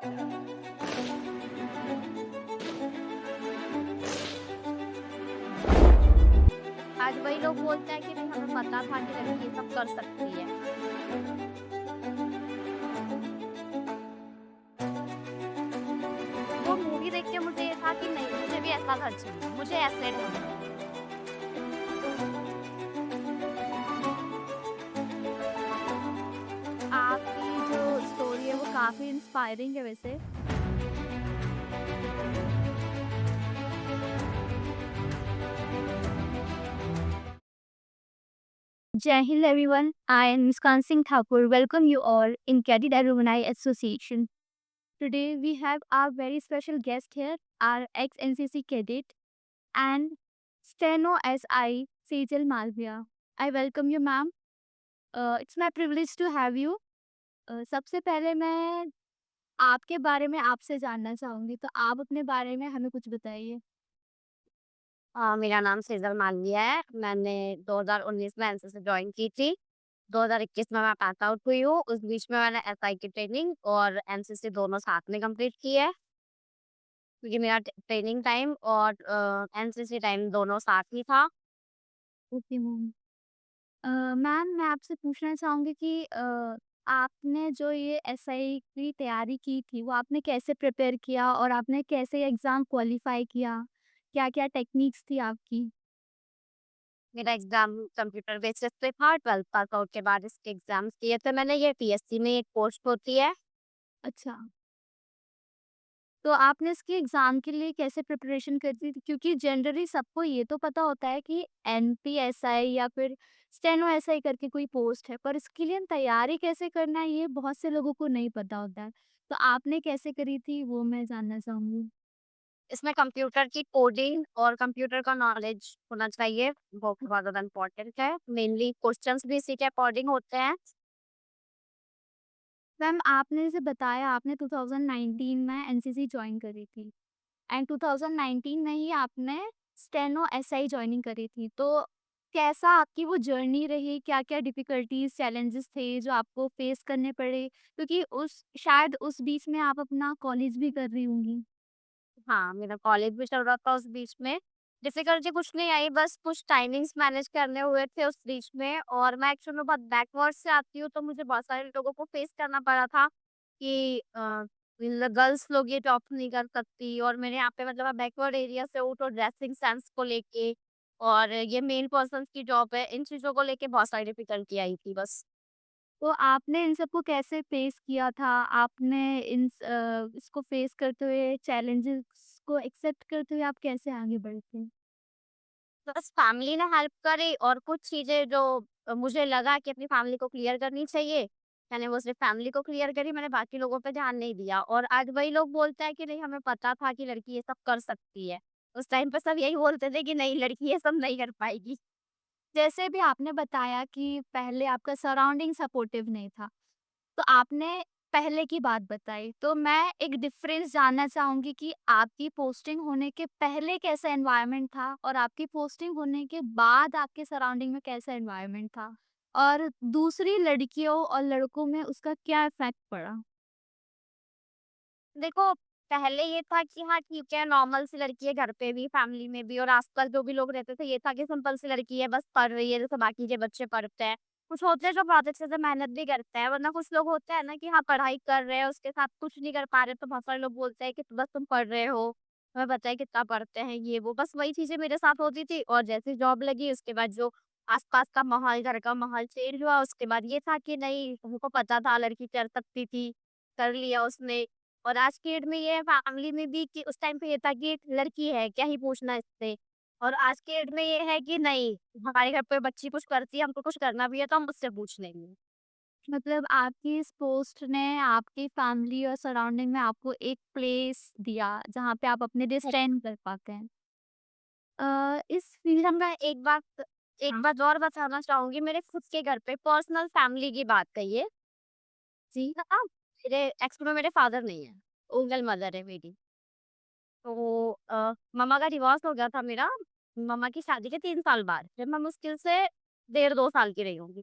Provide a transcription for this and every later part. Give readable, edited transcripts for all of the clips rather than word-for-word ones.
आज वही लोग बोलते हैं कि नहीं हमें पता था कि लड़की ये सब कर सकती है। वो मूवी देख के मुझे ये था कि नहीं मुझे भी ऐसा घर चाहिए, मुझे ऐसे ढूँढना है। आपकी जो स्टोरी है वो काफ़ी इंस्पायरिंग है वैसे। Jai Hind everyone, I am Muskan Singh Thakur. Welcome you all in Cadet Alumni Association. Today we have our very special guest here, our ex-NCC cadet and Steno SI Sejal Malviya. I welcome you ma'am. It's my privilege to have you. सबसे पहले मैं आपके बारे में आपसे जानना चाहूँगी, तो आप अपने बारे में हमें कुछ बताइए? मेरा नाम सेजल मालवीय है। मैंने 2019 में एनसीसी जॉइन की थी। 2021 में मैं पास आउट हुई हूँ। उस बीच में मैंने एसआई की ट्रेनिंग और एनसीसी दोनों साथ में कंप्लीट की है। क्योंकि मेरा ट्रेनिंग टाइम और एनसीसी टाइम दोनों साथ ही था। Okay ma'am. मैम मैं आपसे पूछना चाहूँगी कि आपने जो ये एसआई की तैयारी की थी, वो आपने कैसे प्रिपेयर किया और आपने कैसे एग्ज़ाम क्वालिफ़ाई किया? क्या-क्या टेक्निक्स थी आपकी? मेरा एग्ज़ाम कंप्यूटर बेसिस पे था। 12th पास आउट के बाद इसके एग्ज़ाम्स दिए थे मैंने। ये पीएससी में एक पोस्ट होती है। अच्छा, तो आपने इसके एग्ज़ाम के लिए कैसे प्रिपरेशन करती थी? क्योंकि जनरली सबको ये तो पता होता है कि एनपीएसआई या फिर स्टेनो एसआई करके कोई पोस्ट है, पर इसके लिए तैयारी कैसे करना है, ये बहुत से लोगों को नहीं पता होता है। तो आपने कैसे करी थी, वो मैं जानना चाहूँगी? इसमें कंप्यूटर की कोडिंग और कंप्यूटर का नॉलेज होना चाहिए। वो बहुत ज़्यादा इम्पोर्टेंट है। मेनली क्वेश्चंस भी इसी के अकॉर्डिंग होते हैं। मैम आपने जैसे बताया आपने 2019 में एनसीसी जॉइन करी थी एंड 2019 में ही आपने स्टेनो एसआई जॉइनिंग करी थी। तो कैसा आपकी वो जर्नी रही? क्या-क्या डिफिकल्टीज़, चैलेंजेस थे जो आपको फेस करने पड़े? क्योंकि उस शायद उस बीच में आप अपना कॉलेज भी कर रही होंगी। हाँ, मेरा कॉलेज भी चल रहा था उस बीच में। डिफ़िकल्टी कुछ नहीं आई, बस कुछ टाइमिंग्स मैनेज करने हुए थे उस बीच में और मैं एक्चुअल में बहुत बैकवर्ड से आती हूँ, तो मुझे बहुत सारे लोगों को फेस करना पड़ा था कि गर्ल्स लोग ये जॉब नहीं कर सकती और मेरे यहाँ पे मतलब मैं बैकवर्ड एरिया से हूँ, तो ड्रेसिंग सेंस को लेके और ये मेल पर्सन्स की जॉब है, इन चीज़ों को लेके बहुत सारी डिफ़िकल्टी आई थी बस। तो आपने इन सबको कैसे फेस किया था? आपने इसको फेस करते हुए चैलेंजेस को एक्सेप्ट करते हुए आप कैसे आगे बढ़े थे? बस फैमिली ने हेल्प करी और कुछ चीज़ें जो मुझे लगा कि अपनी फैमिली को क्लियर करनी चाहिए, मैंने वो सिर्फ़ फैमिली को क्लियर करी, मैंने बाकी लोगों पे ध्यान नहीं दिया और आज वही लोग बोलते हैं कि नहीं हमें पता था कि लड़की ये सब कर सकती है। उस टाइम पे सब यही बोलते थे कि नहीं लड़की ये सब नहीं कर पाएगी। जैसे भी आपने बताया कि पहले आपका सराउंडिंग सपोर्टिव नहीं था, तो आपने पहले की बात बताई, तो मैं एक डिफरेंस जानना चाहूँगी कि आपकी पोस्टिंग होने के पहले कैसा एनवायरनमेंट था और आपकी पोस्टिंग होने के बाद आपके सराउंडिंग में कैसा एनवायरनमेंट था? और दूसरी लड़कियों और लड़कों में उसका क्या इफ़ेक्ट पड़ा? देखो, पहले ये था कि हाँ, ठीक है, नॉर्मल सी लड़की है, घर पे भी, फैमिली में भी और आस-पास जो भी लोग रहते थे, ये था कि सिंपल सी लड़की है, बस पढ़ रही है, जैसे बाकी के बच्चे पढ़ते हैं। कुछ होते हैं जो बहुत अच्छे से मेहनत भी करते हैं, वरना कुछ लोग होते हैं ना कि हाँ, पढ़ाई कर रहे हैं, उसके साथ कुछ नहीं कर पा रहे, तो बहुत सारे लोग बोलते हैं कि बस तुम पढ़ रहे हो, हमें पता है कितना पढ़ते हैं, ये वो। बस वही चीज़ें मेरे साथ होती थी और जैसे जॉब लगी, उसके बाद जो आस-पास का माहौल, घर का माहौल चेंज हुआ, उसके बाद ये था कि नहीं, हमको पता था लड़की कर सकती थी, कर लिया उसने। और आज की डेट में ये है फैमिली में भी कि उस टाइम पे ये था कि एक लड़की है, क्या ही पूछना इससे। और आज की डेट में ये है कि नहीं, हमारे घर पे बच्ची कुछ करती है, हमको कुछ करना भी है तो हम उससे पूछ लेंगे। मतलब आपकी इस पोस्ट ने आपकी फैमिली और सराउंडिंग में आपको एक प्लेस दिया, जहाँ पे आप अपने लिए स्टैंड कर पाते हैं। इस फील्ड अच्छा, मैं एक बात और बताना चाहूँगी, मेरे खुद के घर पे पर्सनल फैमिली की बात कही है। जी। हाँ, मेरे एक्चुअली में मेरे फादर नहीं है, सिंगल मदर है मेरी। तो मम्मा का डिवोर्स हो गया था मेरा, मम्मा की शादी के 3 साल बाद, फिर मैं मुश्किल से डेढ़ 2 साल की रही होंगी।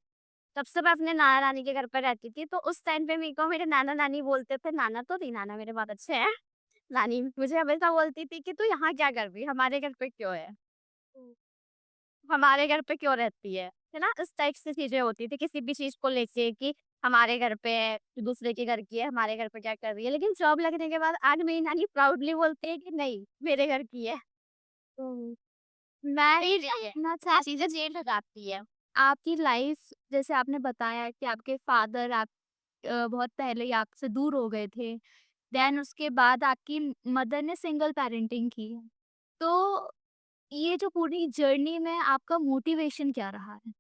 तब से मैं अपने नाना-नानी के घर पे रहती थी, तो उस टाइम पे मेरे को मेरे नाना-नानी बोलते थे, नाना तो नहीं, नाना मेरे बहुत अच्छे हैं। नानी मुझे हमेशा बोलती थी कि, "तू यहाँ क्या कर रही है? हमारे घर पे क्यों है? हमारे घर पे क्यों रहती है ना?" इस टाइप से चीज़ें होती थी किसी भी चीज़ को लेके कि हमारे घर पे है, दूसरे के घर की है, हमारे घर पे क्या कर रही है। लेकिन जॉब लगने के बाद आज मेरी नानी प्राउडली बोलती है कि नहीं, मेरे घर की है। तो मैं सही ही रही है। अपना सारी चीज़ें जेल लगाती है। आपकी लाइफ जैसे आपने बताया कि आपके फादर आप बहुत पहले ही आपसे दूर हो गए थे। देन उसके बाद आपकी मदर ने सिंगल पेरेंटिंग की। तो ये जो पूरी जर्नी में आपका मोटिवेशन क्या रहा है?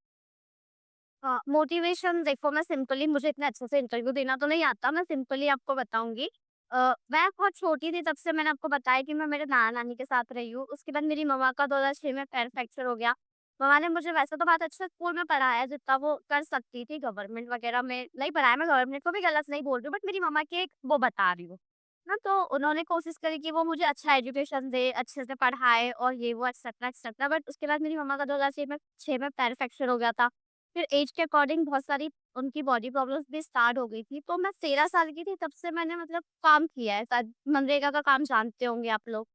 हाँ, मोटिवेशन देखो मैं सिंपली मुझे इतना अच्छे से इंटरव्यू देना तो नहीं आता, मैं सिंपली आपको बताऊँगी। मैं बहुत छोटी थी तब से मैंने आपको बताया कि मैं मेरे नाना-नानी के साथ रही हूँ। उसके बाद मेरी मम्मा का 2006 में पैर फ्रैक्चर हो गया। मम्मा ने मुझे वैसे तो बहुत अच्छे स्कूल में पढ़ाया जितना वो कर सकती थी, गवर्नमेंट वगैरह में नहीं पढ़ाया, मैं गवर्नमेंट को भी गलत नहीं बोल रही हूँ बट मेरी मम्मा की एक वो बता रही हूँ। ना तो उन्होंने कोशिश करी कि वो मुझे अच्छा एजुकेशन दे, अच्छे से पढ़ाए और ये वो एक्सेट्रा एक्सेट्रा बट उसके बाद मेरी मम्मा का 2006 में पैर फ्रैक्चर हो गया था। फिर ऐज के अकॉर्डिंग बहुत सारी उनकी बॉडी प्रॉब्लम्स भी स्टार्ट हो गई थी। तो मैं 13 साल की थी तब से मैंने मतलब काम किया है। शायद मनरेगा का काम जानते होंगे आप लोग,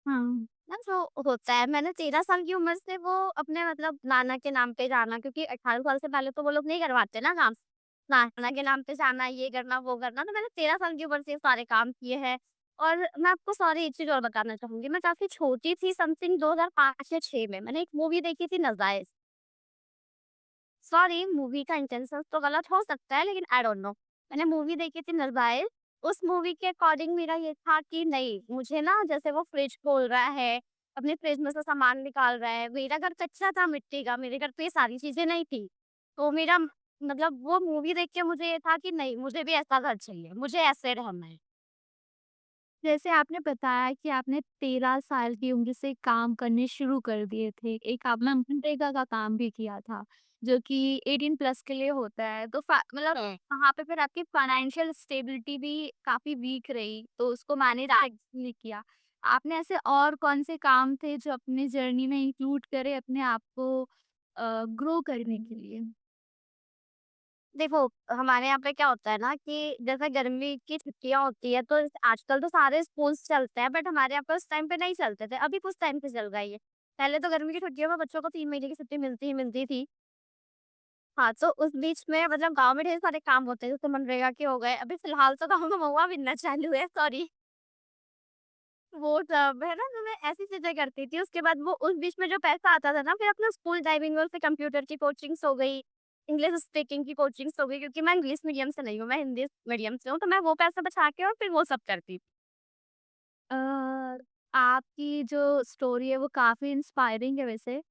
हाँ। ना जो होता है। मैंने 13 साल की उम्र से वो अपने मतलब नाना के नाम पे जाना क्योंकि 18 साल से पहले तो वो लोग नहीं करवाते ना काम। नाना के नाम पे जाना, ये करना, वो करना। तो मैंने 13 साल की उम्र से ये सारे काम किए हैं। और मैं आपको सॉरी एक चीज़ और बताना चाहूँगी। मैं काफ़ी छोटी थी समथिंग 2005 या 6 में मैंने एक मूवी देखी थी नज़ाइज़। सॉरी मूवी का इंटेंशन तो गलत हो सकता है लेकिन आई डोंट नो। मैंने मूवी देखी थी नज़ाइर, उस मूवी के अकॉर्डिंग मेरा ये था कि नहीं मुझे ना जैसे वो फ्रिज खोल रहा है, अपने फ्रिज में से सामान निकाल रहा है, मेरा घर कच्चा था मिट्टी का, मेरे घर पे ये सारी चीज़ें नहीं थी। तो मेरा मतलब वो मूवी देख के मुझे ये था कि नहीं मुझे भी ऐसा घर चाहिए, मुझे ऐसे रहना है। जैसे आपने बताया कि आपने 13 साल की उम्र से काम करने शुरू कर दिए थे। एक आपने मनरेगा का काम भी किया था, जो कि 18 प्लस के लिए होता है। तो मतलब वहाँ पे फिर आपकी फाइनेंशियल स्टेबिलिटी भी काफ़ी वीक रही, तो उसको मैनेज नहीं किया। आपने ऐसे और कौन से काम थे जो अपनी जर्नी में इंक्लूड करे अपने आप को ग्रो करने के लिए? देखो, हमारे यहाँ पे क्या होता है ना कि जैसे गर्मी की छुट्टियाँ होती है तो आजकल तो सारे स्कूल्स चलते हैं बट हमारे यहाँ पे उस टाइम पे नहीं चलते थे, अभी कुछ टाइम पे चल गई है। पहले तो गर्मी की छुट्टियों में बच्चों को 3 महीने की छुट्टी मिलती ही मिलती थी। हाँ, तो उस बीच में मतलब गाँव में ढेर सारे काम होते हैं जैसे मनरेगा के हो गए, अभी फिलहाल तो गाँव में महुआ मिलना चालू है, सॉरी। वो सब है ना, तो मैं ऐसी चीज़ें करती थी, उसके बाद वो उस बीच में जो पैसा आता था ना, फिर अपना स्कूल टाइमिंग में उससे कंप्यूटर की कोचिंग्स हो गई, इंग्लिश स्पीकिंग की कोचिंग्स हो गई, क्योंकि मैं इंग्लिश मीडियम से नहीं हूँ, मैं हिंदी मीडियम से हूँ, तो मैं वो पैसा बचा के और फिर वो सब करती थी। अ, आपकी जो स्टोरी है वो काफ़ी इंस्पायरिंग है वैसे।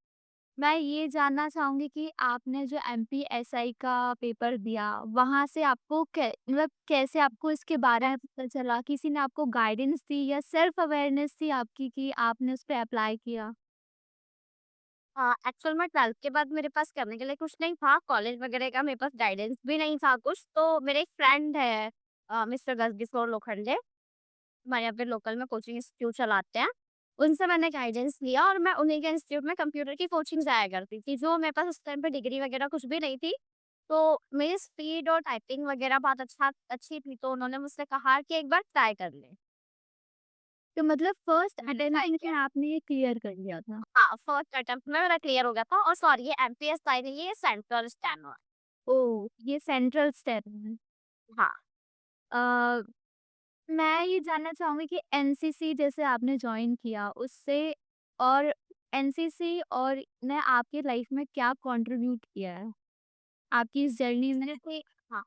मैं ये जानना चाहूँगी कि आपने जो एमपीएसआई का पेपर दिया, वहाँ से आपको मतलब कैसे आपको इसके बारे में पता चला? किसी ने आपको गाइडेंस दी या सेल्फ अवेयरनेस थी आपकी कि आपने उस पे अप्लाई किया? हाँ, एक्चुअल में 12th के बाद मेरे पास करने के लिए कुछ नहीं था, कॉलेज वगैरह का मेरे पास गाइडेंस भी नहीं था कुछ, तो मेरे एक फ्रेंड है मिस्टर गजकिशोर लोखंडे, हमारे यहाँ पे लोकल में कोचिंग इंस्टीट्यूट चलाते हैं। उनसे मैंने गाइडेंस लिया और मैं उन्हीं के इंस्टीट्यूट में कंप्यूटर की कोचिंग जाया करती थी, जो मेरे पास उस टाइम पे डिग्री वगैरह कुछ भी नहीं थी। तो मेरी स्पीड और टाइपिंग वगैरह बहुत अच्छी थी, तो उन्होंने मुझसे कहा कि एक बार ट्राई कर ले। तो मतलब फर्स्ट ट्राई अटेम्प्ट में किया। आपने ये क्लियर कर लिया था? हाँ, फर्स्ट अटेम्प्ट में मेरा क्लियर हो गया था और सॉरी ये एमपीएसआई नहीं है, ये सेंट्रल स्टेनो है। ओह! ये सेंट्रल स्टेप है। हाँ। अ, मैं ये जानना चाहूँगी कि एनसीसी जैसे आपने जॉइन किया उससे और एनसीसी और ने आपकी लाइफ में क्या कंट्रीब्यूट किया है? आपकी इस जर्नी में? एनसीसी हाँ,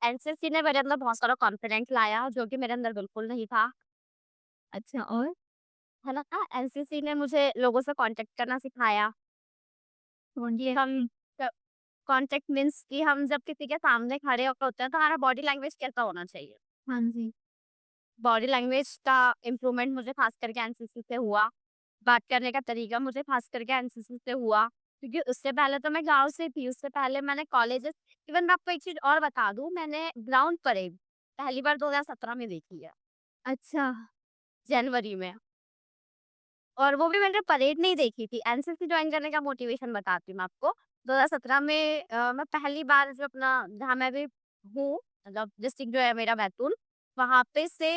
एनसीसी ने मेरे अंदर बहुत सारा कॉन्फिडेंस लाया जो कि मेरे अंदर बिल्कुल नहीं था, अच्छा और? है ना? एनसीसी ने मुझे लोगों से कॉन्टैक्ट करना सिखाया कि कॉन्टैक्ट हम क कॉन्टैक्ट मीन्स कि हम जब किसी के सामने खड़े होके होते हैं तो हमारा बॉडी लैंग्वेज कैसा होना चाहिए। हाँ जी। बॉडी लैंग्वेज का इम्प्रूवमेंट मुझे खास करके एनसीसी से हुआ। बात करने का तरीका मुझे खास करके एनसीसी से हुआ, क्योंकि उससे पहले तो मैं गाँव से थी, उससे पहले मैंने कॉलेजेस इवन मैं आपको एक चीज़ और बता दूँ, मैंने ग्राउंड परेड पहली बार 2017 में देखी है, अच्छा, जनवरी में। और वो भी मैंने परेड नहीं देखी थी, एनसीसी जॉइन करने का मोटिवेशन बताती हूँ मैं आपको। 2017 में मैं पहली बार जो अपना जहाँ मैं भी हूँ, मतलब डिस्ट्रिक्ट जो है मेरा बैतूल, वहाँ पे से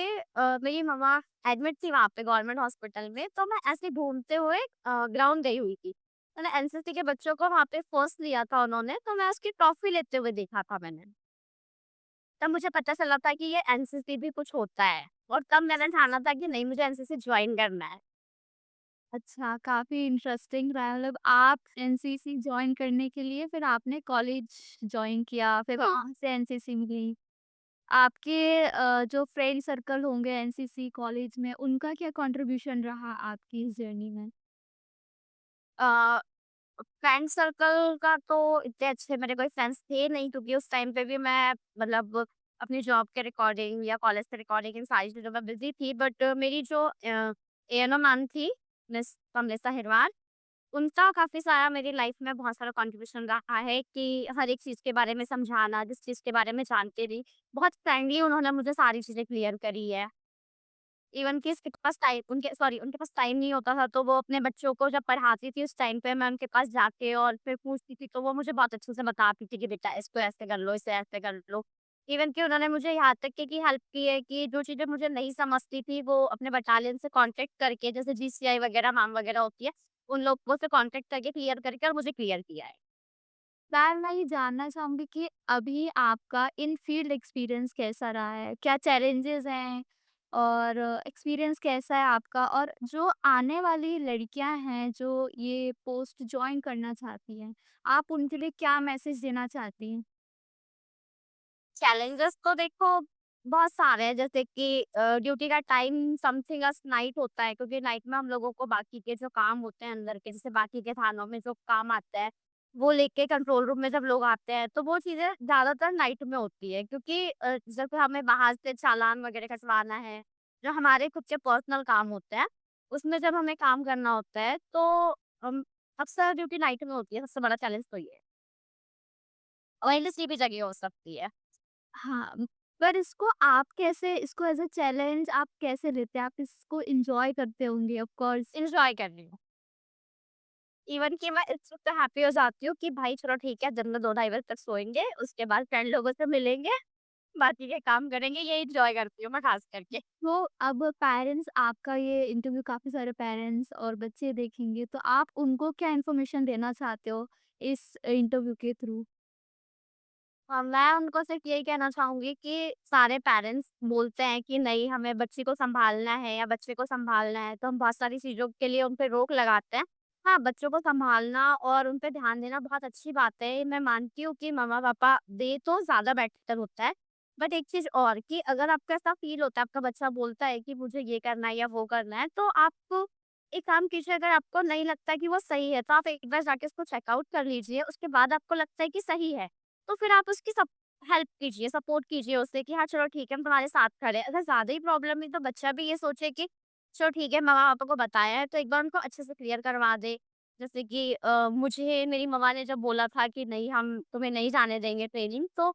मेरी मम्मा एडमिट थी वहाँ पे गवर्नमेंट हॉस्पिटल में, तो मैं ऐसे ही घूमते हुए ग्राउंड गई हुई थी। मैंने एनसीसी के बच्चों को वहाँ पे फर्स्ट लिया था उन्होंने, तो मैं उसकी ट्रॉफी लेते हुए देखा था मैंने। तब मुझे पता चला था कि ये एनसीसी भी कुछ होता है और तब मैंने ठाना था कि नहीं, मुझे एनसीसी जॉइन करना है। अच्छा, काफ़ी इंटरेस्टिंग रहा मतलब आप एनसीसी जॉइन करने के लिए फिर आपने कॉलेज जॉइन किया, फिर वहाँ से एनसीसी में गई। आपके जो फ्रेंड सर्कल होंगे एनसीसी कॉलेज में, उनका क्या कंट्रीब्यूशन रहा आपकी इस जर्नी में? अ, फ्रेंड सर्कल का तो इतने अच्छे मेरे कोई फ्रेंड्स थे नहीं, क्योंकि उस टाइम पे भी मैं मतलब अपनी जॉब के रिकॉर्डिंग या कॉलेज के रिकॉर्डिंग इन सारी चीज़ों में बिज़ी थी। बट मेरी जो एएनओ मैम थी, मिस कमलेशा हिरवार, उनका काफ़ी सारा मेरी लाइफ में बहुत सारा कंट्रीब्यूशन रहा है कि हर एक चीज़ के बारे में समझाना, जिस चीज़ के बारे में जानती थी, बहुत फ्रेंडली उन्होंने मुझे सारी चीज़ें क्लियर करी है। इवन कि उसके पास टाइम उनके पास टाइम नहीं होता था, तो वो अपने बच्चों को जब पढ़ाती थी उस टाइम पे मैं उनके पास जाके और फिर पूछती थी, तो वो मुझे बहुत अच्छे से बताती थी कि बेटा इसको ऐसे कर लो, इसे ऐसे कर लो। इवन कि उन्होंने मुझे यहाँ तक कि हेल्प की है कि जो चीज़ें मुझे नहीं समझती थी, वो अपने बटालियन से कॉन्टैक्ट करके, जैसे जीसीआई वगैरह मैम वगैरह होती है, उन लोगों से कॉन्टैक्ट करके क्लियर करके और मुझे क्लियर किया है। मैं ये जानना चाहूँगी कि अभी आपका इन फील्ड एक्सपीरियंस कैसा रहा है? क्या चैलेंजेस हैं? और एक्सपीरियंस कैसा है आपका? और जो आने वाली लड़कियाँ हैं, जो ये पोस्ट जॉइन करना चाहती हैं, आप उनके लिए क्या मैसेज देना चाहती हैं? चैलेंजेस तो देखो बहुत सारे हैं, जैसे कि ड्यूटी का टाइम समथिंग अस नाइट होता है, क्योंकि नाइट में हम लोगों को बाकी के जो काम होते हैं अंदर के, जैसे बाकी के थानों में जो काम आता है वो लेके कंट्रोल रूम में जब लोग आते हैं, तो वो चीजें ज्यादातर नाइट में होती है, क्योंकि जब हमें बाहर से चालान वगैरह कटवाना है, जो हमारे खुद के पर्सनल काम होते हैं, उसमें जब हमें काम करना होता है, तो हम अक्सर ड्यूटी नाइट में होती है। सबसे बड़ा चैलेंज तो ये है, और किसी भी जगह हो सकती है। हाँ, पर इसको आप कैसे इसको एज़ अ चैलेंज आप कैसे लेते हैं? आप इसको एन्जॉय करते होंगे ऑफ कोर्स। इंजॉय कर रही हूँ। इवन कि मैं इस वक़्त हैप्पी हो जाती हूँ कि भाई चलो ठीक है, दिन में 2 ढाई बजे तक सोएँगे, उसके बाद फ्रेंड लोगों से मिलेंगे, बाकी के काम करेंगे, ये एन्जॉय करती हूँ मैं ख़ास करके। तो अब पेरेंट्स आपका ये इंटरव्यू काफ़ी सारे पेरेंट्स और बच्चे देखेंगे, तो आप उनको क्या इन्फॉर्मेशन देना चाहते हो इस इंटरव्यू के थ्रू? मैं उनको सिर्फ़ यही कहना चाहूँगी कि सारे पेरेंट्स बोलते हैं कि नहीं, हमें बच्ची को सँभालना है या बच्चे को सँभालना है, तो हम बहुत सारी चीज़ों के लिए उन पे रोक लगाते हैं। हाँ, बच्चों को सँभालना और उन पे ध्यान देना बहुत अच्छी बात है। मैं मानती हूँ कि मम्मा-पापा दें तो ज़्यादा बेटर होता है। बट एक चीज़ और कि अगर आपको ऐसा फ़ील होता है, आपका बच्चा बोलता है कि मुझे ये करना है या वो करना है, तो आप एक काम कीजिए, अगर आपको नहीं लगता कि वो सही है, तो आप एक बार जाके उसको चेकआउट कर लीजिए। उसके बाद आपको लगता है कि सही है, तो फिर आप उसकी हेल्प कीजिए, सपोर्ट कीजिए उसे कि हाँ, चलो ठीक है, हम तुम्हारे साथ खड़े हैं। अगर ज़्यादा ही प्रॉब्लम है, तो बच्चा भी ये सोचे कि चलो ठीक है, मम्मा-पापा को बताया है, तो एक बार उनको अच्छे से क्लियर करवा दें। जैसे कि मुझे मेरी मम्मा ने जब बोला था कि नहीं, हम तुम्हें नहीं जाने देंगे ट्रेनिंग, तो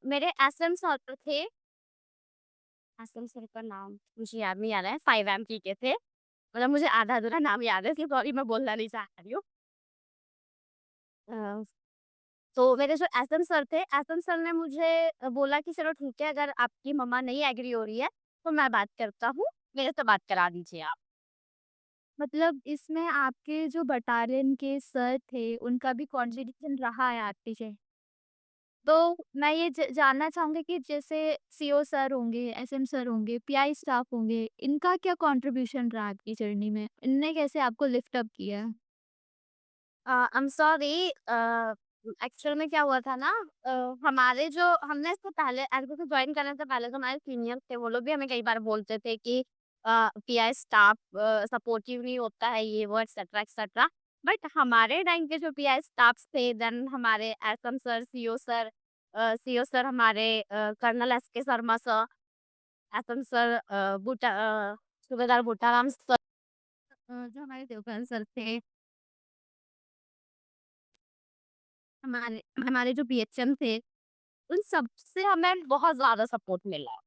मेरे एसएम सर थे, एसएम सर का नाम मुझे याद नहीं आ रहा है, 5 एमपी के थे। मतलब मुझे आधा-अधूरा नाम याद है, इसलिए सॉरी मैं बोलना नहीं चाह रही हूँ। अ तो मेरे जो एसएम सर थे, एसएम सर ने मुझे बोला कि चलो ठीक है, अगर आपकी मम्मा नहीं एग्री हो रही है, तो मैं बात करता हूँ, मेरे से बात करा दीजिए आप। मतलब इसमें आपके जो बटालियन के सर थे, उनका भी कंट्रीब्यूशन रहा है आपके पीछे? तो मैं ये जानना चाहूँगी कि जैसे सीओ सर होंगे, एसएम सर होंगे, पीआई स्टाफ होंगे, इनका क्या कंट्रीब्यूशन रहा आपकी जर्नी में? इनने कैसे आपको लिफ्ट अप किया? आई एम सॉरी, एक्चुअल में क्या हुआ था ना, अ, हमारे जो हमने इसको पहले एसबी को जॉइन करने से पहले जो हमारे सीनियर थे, वो लोग भी हमें कई बार बोलते थे कि पीआई स्टाफ सपोर्टिव नहीं होता है, ये वो एक्सेट्रा एक्सेट्रा। बट हमारे टाइम के जो पीआई स्टाफ्स थे, देन हमारे एसएम सर, सीओ सर हमारे colonel SK Sharma sir, SM sir, subedar Butaram sir, जो हमारे देवबंद सर थे, हमारे हमारे जो बीएचएम थे, उन सब से हमें बहुत ज़्यादा सपोर्ट मिला।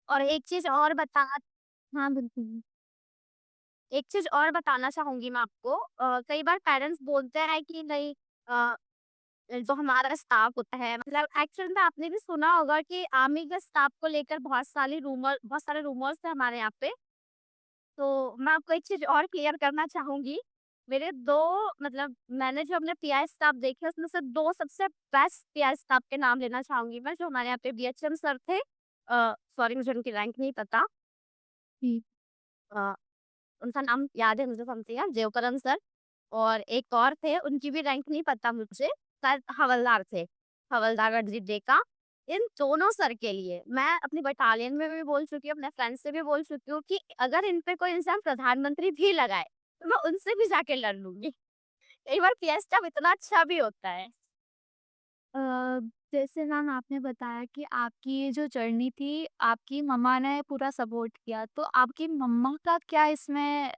और एक चीज़ और बता हाँ, बिल्कुल। एक चीज़ और बताना चाहूँगी मैं आपको कई बार पेरेंट्स बोलते हैं कि नहीं अ, जो हमारा स्टाफ होता है मतलब एक्चुअल में आपने भी सुना होगा कि आर्मी के स्टाफ को लेकर बहुत सारे रूमर्स थे हमारे यहाँ पे। तो मैं आपको एक चीज़ और क्लियर करना चाहूँगी। मेरे 2 मतलब मैंने जो अपने पीआई स्टाफ देखे उसमें से 2 सबसे बेस्ट पीआई स्टाफ के नाम लेना चाहूँगी मैं जो हमारे यहाँ पे बीएचएम सर थे। सॉरी मुझे उनकी रैंक नहीं पता। जी। अ, उनका नाम याद है मुझे समथिंग देवकरण सर और एक और थे उनकी भी रैंक नहीं पता मुझे, शायद हवलदार थे, हवलदार रणजीत डेका। इन दोनों सर के लिए मैं अपनी बटालियन में भी बोल चुकी हूँ, अपने फ्रेंड्स से भी बोल चुकी हूँ कि अगर इन पे कोई इंसान प्रधानमंत्री भी लगाए, तो मैं उनसे भी जाके लड़ लूँगी। कई बार पीएस स्टाफ इतना अच्छा भी होता है। अ, जैसे मैम आपने बताया कि आपकी ये जो जर्नी थी, आपकी मम्मा ने पूरा सपोर्ट किया, तो आपकी मम्मा का क्या इसमें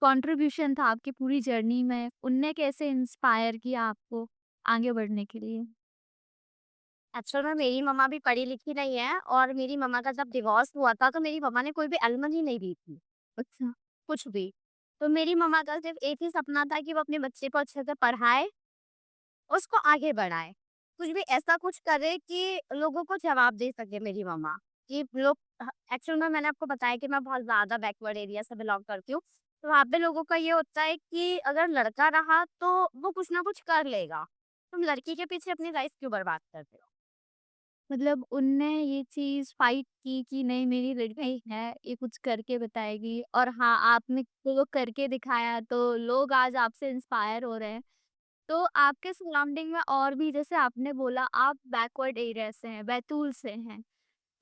कंट्रीब्यूशन था आपकी पूरी जर्नी में? उनने कैसे इंस्पायर किया आपको आगे बढ़ने के लिए? एक्चुअल में मेरी मम्मा भी पढ़ी-लिखी नहीं है और मेरी मम्मा का जब डिवोर्स हुआ था, तो मेरी मम्मा ने कोई भी एलिमनी नहीं दी थी। अच्छा। कुछ भी। तो मेरी मम्मा का सिर्फ़ एक ही सपना था कि वो अपने बच्चे को अच्छे से पढ़ाए, उसको आगे बढ़ाए। कुछ भी ऐसा कुछ करे कि लोगों को जवाब दे सके मेरी मम्मा, कि लोग एक्चुअल में मैंने आपको बताया कि मैं बहुत ज़्यादा बैकवर्ड एरिया से बिलॉन्ग करती हूँ। तो वहाँ पे लोगों का ये होता है कि अगर लड़का रहा तो वो कुछ ना कुछ कर लेगा। तुम लड़की के पीछे अपनी लाइफ़ क्यों बर्बाद करते हो? मतलब उनने ये चीज़ फाइट की कि नहीं मेरी लड़की है, ये कुछ करके बताएगी और हाँ, आपने वो करके दिखाया तो लोग आज आपसे इंस्पायर हो रहे हैं। तो आपके सराउंडिंग में और भी जैसे आपने बोला आप बैकवर्ड एरिया से हैं, बैतूल से हैं।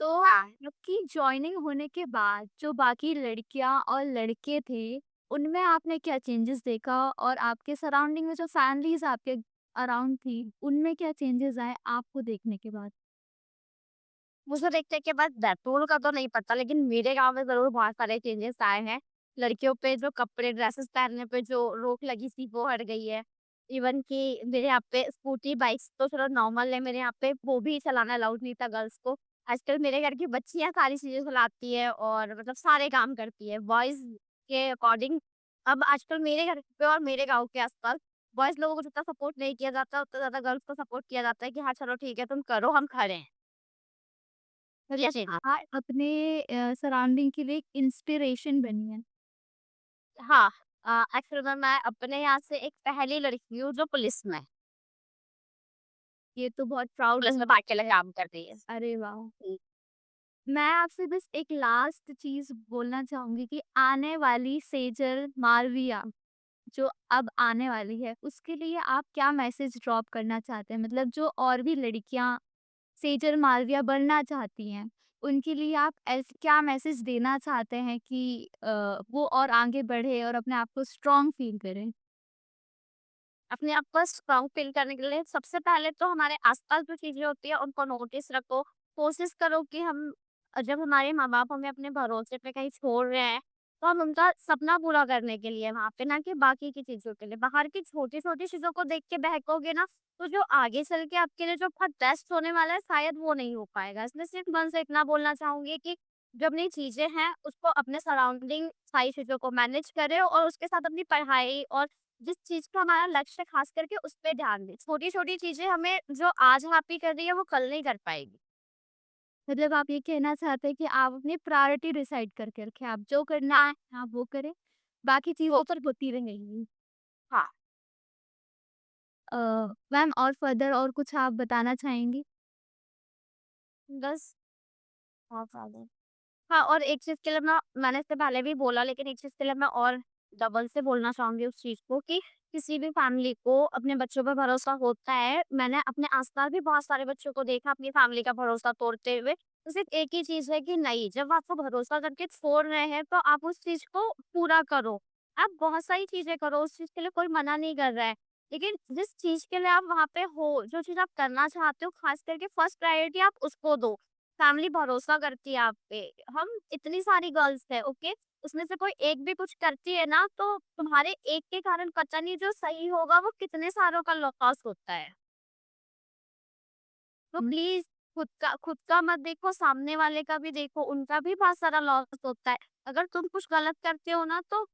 तो हाँ। आपकी जॉइनिंग होने के बाद जो बाकी लड़कियाँ और लड़के थे, उनमें आपने क्या चेंजेस देखा? और आपके सराउंडिंग में जो फैमिलीज़ आपके अराउंड थी, उनमें क्या चेंजेस आए आपको देखने के बाद? मुझे देखने के बाद बैतूल का तो नहीं पता लेकिन मेरे गाँव में ज़रूर बहुत सारे चेंजेस आए हैं। लड़कियों पे जो कपड़े ड्रेसेस पहनने पे जो रोक लगी थी वो हट गई है। इवन कि मेरे यहाँ पे स्कूटी बाइक्स तो चलो नॉर्मल है मेरे यहाँ पे वो भी चलाना अलाउड नहीं था गर्ल्स को। आजकल मेरे घर की बच्चियाँ सारी चीज़ें चलाती है और मतलब सारे काम करती है। बॉयज़ के अकॉर्डिंग अब आजकल मेरे घर पे और मेरे गाँव के आस-पास बॉयज़ लोगों को जितना सपोर्ट नहीं किया जाता उतना ज़्यादा गर्ल्स को सपोर्ट किया जाता है कि हाँ, चलो ठीक है तुम करो हम खड़े हैं। मतलब जैसे आप अपने सराउंडिंग के लिए एक इंस्पिरेशन बनी हैं। हाँ एक्चुअल में मैं अपने यहाँ से एक पहली लड़की हूँ जो पुलिस में है। ये तो बहुत प्राउड पुलिस में भाग के लिए काम कर रही है। अरे वाह! हुँ, मैं आपसे बस एक लास्ट चीज़ बोलना चाहूँगी कि आने वाली सेजल मालविया जो अब आने वाली है, उसके लिए आप क्या मैसेज ड्रॉप करना चाहते हैं? मतलब जो और भी लड़कियाँ सेजल मालविया बनना चाहती हैं, उनके लिए आप क्या मैसेज देना चाहते हैं कि वो और आगे बढ़े और अपने आप को स्ट्रॉन्ग फ़ील करें? अपने आप को स्ट्रॉन्ग फील करने के लिए सबसे पहले तो हमारे आस-पास जो चीज़ें होती हैं उनको नोटिस रखो। कोशिश करो कि हम जब हमारे माँ-बाप हमें अपने भरोसे पे कहीं छोड़ रहे हैं, तो हम उनका सपना पूरा करने के लिए वहाँ पे, ना कि बाकी की चीज़ों के लिए। बाहर की छोटी-छोटी चीज़ों को देख के बहकोगे ना, तो जो आगे चल के आपके लिए जो बहुत बेस्ट होने वाला है, शायद वो नहीं हो पाएगा। इसलिए सिर्फ़ मन से इतना बोलना चाहूँगी कि जो अपनी चीज़ें हैं, उसको अपने सराउंडिंग सारी चीज़ों को मैनेज करें और उसके साथ अपनी पढ़ाई और जिस चीज़ को हमारा लक्ष्य है ख़ास करके उस पे ध्यान दें। छोटी-छोटी चीज़ें हमें जो आज हैप्पी कर रही है वो कल नहीं कर पाएगी। मतलब आप ये कहना चाहते हैं कि आप अपनी प्रायोरिटी डिसाइड करके रखें, आप जो करना है आप वो करें, बाकी वो चीज़ें तो होती रहेंगी। हाँ, अ, मैम और फर्दर और कुछ आप बताना चाहेंगी? बस बहुत ज़्यादा। हाँ, और एक चीज़ के लिए मैंने इससे पहले भी बोला लेकिन एक चीज़ के लिए मैं और डबल से बोलना चाहूँगी उस चीज़ को कि किसी भी फैमिली को अपने बच्चों पे भरोसा होता है। मैंने अपने आस-पास भी बहुत सारे बच्चों को देखा अपनी फैमिली का भरोसा तोड़ते हुए। तो सिर्फ़ एक ही चीज़ है कि नहीं, जब आपको भरोसा करके छोड़ रहे हैं तो आप उस चीज़ को पूरा करो। आप बहुत सारी चीज़ें करो, उस चीज़ के लिए कोई मना नहीं कर रहा है। लेकिन जिस चीज़ के लिए आप वहाँ पे हो, जो चीज़ आप करना चाहते हो, ख़ास करके फर्स्ट प्रायोरिटी आप उसको दो। फैमिली भरोसा करती है आप पे। हम इतनी सारी गर्ल्स हैं, ओके? उसमें से कोई एक भी कुछ करती है ना, तो तुम्हारे एक के कारण पता नहीं जो सही होगा वो कितने सारों का लॉस होता है। तो हुँ। प्लीज़ खुद का मत देखो, सामने वाले का भी देखो, उनका भी बहुत सारा लॉस होता है। अगर तुम कुछ गलत करते हो ना, तो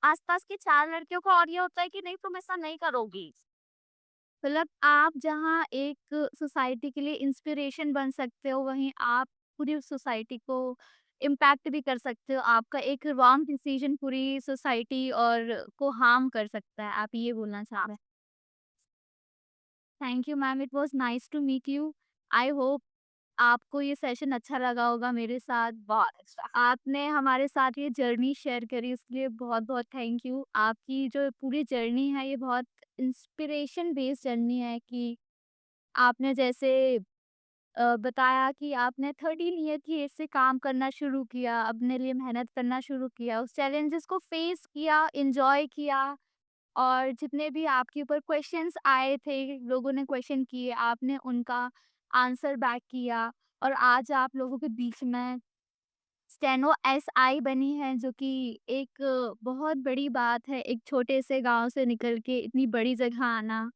आस-पास की 4 लड़कियों को और ये होता है कि नहीं तुम ऐसा नहीं करोगी। मतलब आप जहाँ एक सोसाइटी के लिए इंस्पिरेशन बन सकते हो, वहीं आप पूरी सोसाइटी को इम्पैक्ट भी कर सकते हो। आपका एक रॉन्ग डिसीजन पूरी सोसाइटी और को हार्म कर सकता है। आप ये बोलना चाह हाँ, रहे हैं। Thank you ma'am, it was nice to meet you. I hope आपको ये सेशन अच्छा लगा होगा मेरे साथ। बहुत अच्छा। आपने हमारे साथ ये जर्नी शेयर करी, उसके लिए बहुत-बहुत थैंक यू। आपकी जो पूरी जर्नी है, ये बहुत इंस्पिरेशन बेस्ड जर्नी है कि आपने जैसे बताया कि आपने 13 ईयर की एज से काम करना शुरू किया, अपने लिए मेहनत करना शुरू किया, उस चैलेंजेस को फेस किया, एन्जॉय किया और जितने भी आपके ऊपर क्वेश्चंस आए थे, लोगों ने क्वेश्चन किए, आपने उनका आंसर बैक किया और आज आप लोगों के बीच में स्टेनो एसआई बनी है, जो कि एक बहुत बड़ी बात है, एक छोटे से गाँव से निकल के इतनी बड़ी जगह आना।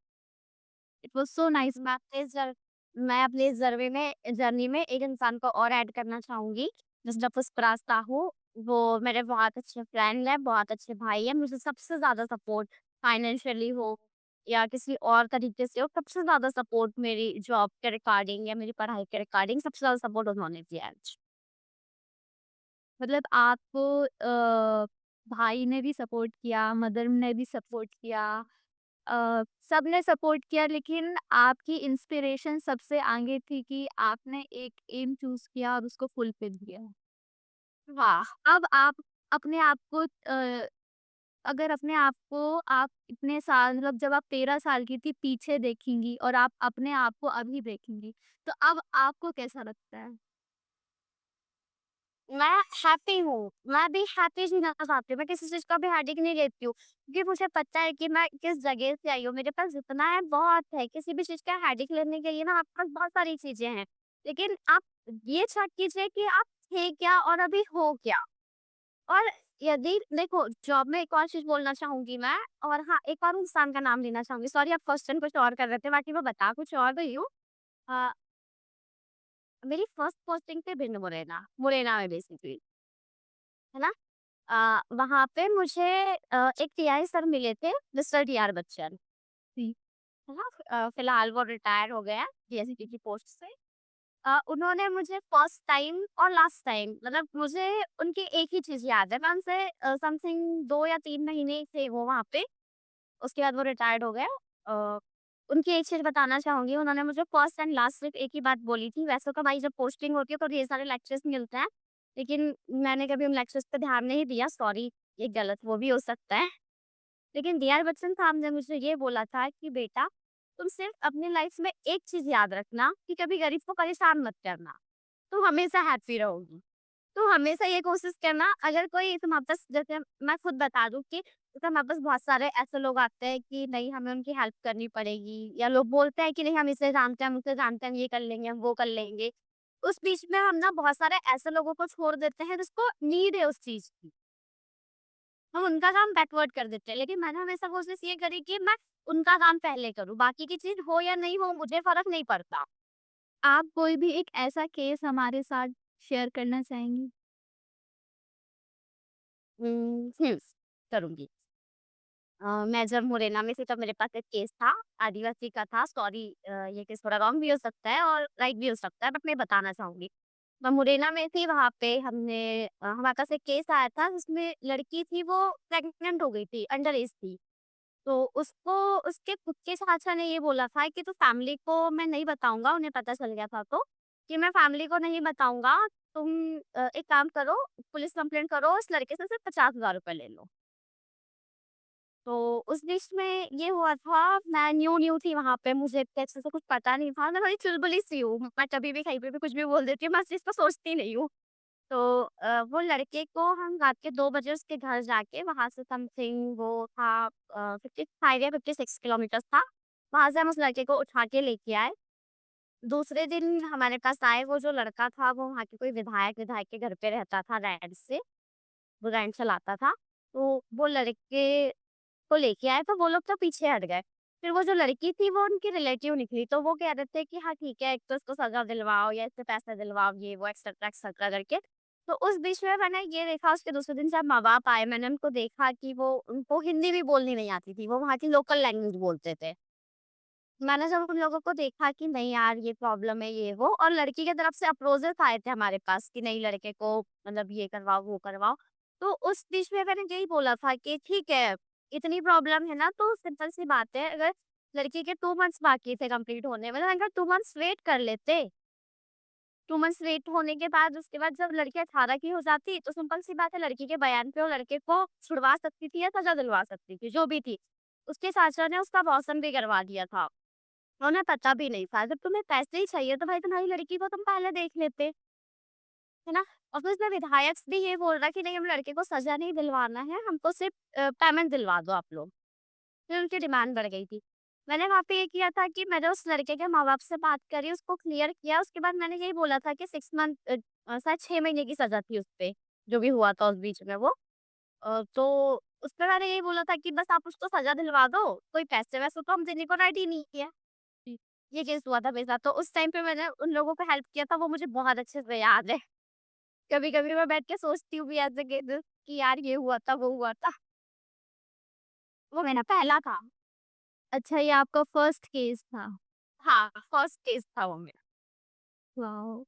It was so nice. मैं अपने जर मैं अपने ज़र्वे में जर्नी में एक इंसान को और ऐड करना चाहूँगी, जिसका पुष्पराज साहू। वो मेरे बहुत अच्छे फ्रेंड हैं, बहुत अच्छे भाई हैं। मुझे सबसे ज़्यादा सपोर्ट फाइनेंशियली हो या किसी और तरीके से हो, सबसे ज़्यादा सपोर्ट मेरी जॉब के रिगार्डिंग या मेरी पढ़ाई के रिगार्डिंग सबसे ज़्यादा सपोर्ट उन्होंने किया है। मतलब आपको भाई ने भी सपोर्ट किया, मदर ने भी सपोर्ट किया, सबने सपोर्ट किया, लेकिन आपकी इंस्पिरेशन सबसे आगे थी कि आपने एक एम चूज़ किया और उसको फुलफिल किया। वाह! अब आप अपने आप को अगर अपने आप को आप इतने साल मतलब जब आप 13 साल की थी पीछे देखेंगी और आप अपने आप को अभी देखेंगी, तो अब आपको कैसा लगता है? मैं हैप्पी हूँ, मैं भी हैप्पी जीना चाहती हूँ, मैं किसी चीज़ का भी हेडेक नहीं लेती हूँ, क्योंकि मुझे पता है कि मैं किस जगह से आई हूँ, मेरे पास जितना है बहुत है, किसी भी चीज़ का हेडेक लेने के लिए ना आपके पास बहुत सारी चीज़ें हैं, लेकिन आप ये चेक कीजिए कि आप थे क्या और अभी हो क्या? और यदि देखो जॉब में एक और चीज़ बोलना चाहूँगी मैं और हाँ, एक और इंसान का नाम लेना चाहूँगी, सॉरी आप क्वेश्चन कुछ और कर रहे थे, बाकी मैं बता कुछ और रही हूँ। अ, मेरी फर्स्ट पोस्टिंग थी भिंड मुरैना, मुरैना में बेसिकली, है ना? वहाँ पे मुझे एक टीआई सर मिले थे, मिस्टर डी.आर. बच्चन, जी, है ना? फिलहाल वो रिटायर हो गए हैं डीएसपी की पोस्ट से। उन्होंने मुझे फर्स्ट टाइम और लास्ट टाइम मतलब मुझे उनकी एक ही चीज़ याद है, मैं उनसे समथिंग 2 या 3 महीने थे वो वहाँ पे, उसके बाद वो रिटायर्ड हो गए। अ, उनकी एक चीज़ बताना चाहूँगी, उन्होंने मुझे फर्स्ट एंड लास्ट सिर्फ एक ही बात बोली थी, वैसे तो हमारी जब पोस्टिंग होती है तो ढेर सारे लेक्चर्स मिलते हैं, लेकिन मैंने कभी उन लेक्चर्स पे ध्यान नहीं दिया, सॉरी ये गलत वो भी हो सकता है। लेकिन डी.आर. बच्चन साहब ने मुझे ये बोला था कि बेटा, तुम सिर्फ अपनी लाइफ में एक चीज़ याद रखना कि कभी गरीब को परेशान मत करना, तुम हमेशा हैप्पी रहोगी। तो हमेशा ये कोशिश करना अगर कोई तुम्हारे पास जैसे मैं खुद बता दूँ कि जैसे हमारे पास बहुत सारे ऐसे लोग आते हैं कि नहीं हमें उनकी हेल्प करनी पड़ेगी या लोग बोलते हैं कि नहीं हम इसे जानते हैं, हम उसे जानते हैं, हम ये कर लेंगे, हम वो कर लेंगे। उस बीच में हम ना बहुत सारे ऐसे लोगों को छोड़ देते हैं जिसको नीड है उस चीज़ की। हम उनका काम बैकवर्ड कर देते हैं, लेकिन मैंने हमेशा कोशिश ये करी कि मैं उनका काम पहले करूँ, बाकी की चीज़ हो या नहीं हो मुझे फ़र्क नहीं पड़ता। आप कोई भी एक ऐसा केस हमारे साथ शेयर करना चाहेंगी? हुँ, करूँगी। मेजर मुरैना में से तब मेरे पास एक केस था, आदिवासी का था, सॉरी ये केस थोड़ा रॉन्ग भी हो सकता है और राइट भी हो सकता है, बट मैं बताना चाहूँगी। मैं मुरैना में थी, वहाँ पे हमारे पास एक केस आया था, जिसमें लड़की थी, वो प्रेग्नेंट हो गई थी, अंडर एज थी। तो उसको उसके खुद के चाचा ने ये बोला था कि, "तू फैमिली को मैं नहीं बताऊँगा", उन्हें पता चल गया था तो, कि "मैं फैमिली को नहीं बताऊँगा, तुम एक काम करो, पुलिस कंप्लेंट करो, उस लड़के से सिर्फ 50,000 रुपए ले लो।" तो उस बीच में ये हुआ था, मैं न्यू-न्यू थी वहाँ पे, मुझे इतने अच्छे से कुछ पता नहीं था, मैं थोड़ी चुलबुली-सी हूँ, मैं कभी भी कहीं पे भी कुछ भी बोल देती हूँ, मैं उस चीज़ को सोचती नहीं हूँ। तो वो लड़के को हम रात के 2 बजे उसके घर जाके वहाँ से समथिंग वो था 55 या 56 किलोमीटर्स था, वहाँ से हम उस लड़के को उठा के लेके आए। दूसरे दिन हमारे पास आए, वो जो लड़का था वो वहाँ के कोई विधायक के घर पे रहता था रेंट से, वो रेंट चलाता था। तो वो लड़के को लेके आए, तो वो लोग तो पीछे हट गए। फिर वो जो लड़की थी वो उनकी रिलेटिव निकली, तो वो कह रहे थे कि हाँ ठीक है, एक तो इसको सज़ा दिलवाओ या इससे पैसे दिलवाओ, ये वो एक्सेट्रा एक्सेट्रा करके। तो उस बीच में मैंने ये देखा उसके दूसरे दिन जब माँ-बाप आए, मैंने उनको देखा कि वो उनको हिंदी भी बोलनी नहीं आती थी, वो वहाँ की लोकल लैंग्वेज बोलते थे। मैंने जब उन लोगों को देखा कि नहीं यार ये प्रॉब्लम है ये वो, और लड़की की तरफ से अप्रोचेस आए थे हमारे पास कि नहीं लड़के को मतलब ये करवाओ वो करवाओ। तो उस बीच में मैंने यही बोला था कि ठीक है, इतनी प्रॉब्लम है ना तो सिंपल सी बात है, अगर लड़की के 2 मंथ्स बाकी थे कंप्लीट होने में, तो मैंने कहा 2 मंथ्स वेट कर लेते। 2 मंथ्स वेट होने के बाद उसके बाद जब लड़की 18 की हो जाती तो सिंपल सी बात है, लड़की के बयान पे वो लड़के को छुड़वा सकती थी या सज़ा दिलवा सकती थी, जो भी थी। उसके सासुआ ने उसका अबॉर्शन भी करवा दिया था। उन्हें पता भी नहीं था, जब तुम्हें पैसे ही चाहिए तो भाई तुम्हारी लड़की को तुम पहले देख लेते, है ना? और फिर उसमें विधायक भी ये बोल रहा कि नहीं हम लड़के को सज़ा नहीं दिलवाना है, हमको सिर्फ़ पेमेंट दिलवा दो आप लोग। फिर उनकी डिमांड बढ़ गई थी। मैंने वहाँ पे ये किया था कि मैंने उस लड़के के माँ-बाप से बात करी, उसको क्लियर किया, उसके बाद मैंने यही बोला था कि 6 मंथ शायद 6 महीने की सज़ा थी उसपे, जो भी हुआ था उस बीच में वो। तो उसपे मैंने यही बोला था कि बस आप उसको सज़ा दिलवा दो, कोई पैसे-वैसे तो हम देने को रेडी नहीं है। जी, ये केस हुआ था मेरे साथ, तो उस टाइम पे मैंने उन लोगों को हेल्प किया था, वो मुझे बहुत अच्छे से याद है। कभी-कभी मैं बैठ के सोचती हूँ भी एज़ अ केस कि यार ये हुआ था, वो हुआ था। वो मेरा पहला था। अच्छा, ये आपका फर्स्ट केस था। हाँ, फर्स्ट केस था वो मेरा। वाओ!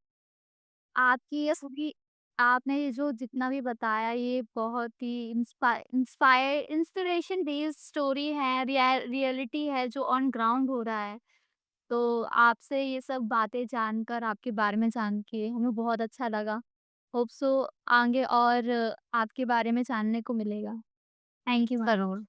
आपकी ये सभी आपने ये जो जितना भी बताया ये बहुत ही इंस्पिरेशन बेस्ड स्टोरी है, रियलिटी है जो ऑन ग्राउंड हो रहा है। तो आपसे ये सब बातें जानकर, आपके बारे में जान के हमें बहुत अच्छा लगा। होप सो आगे और आपके बारे में जानने को मिलेगा। Thank you ma'am. ज़रूर।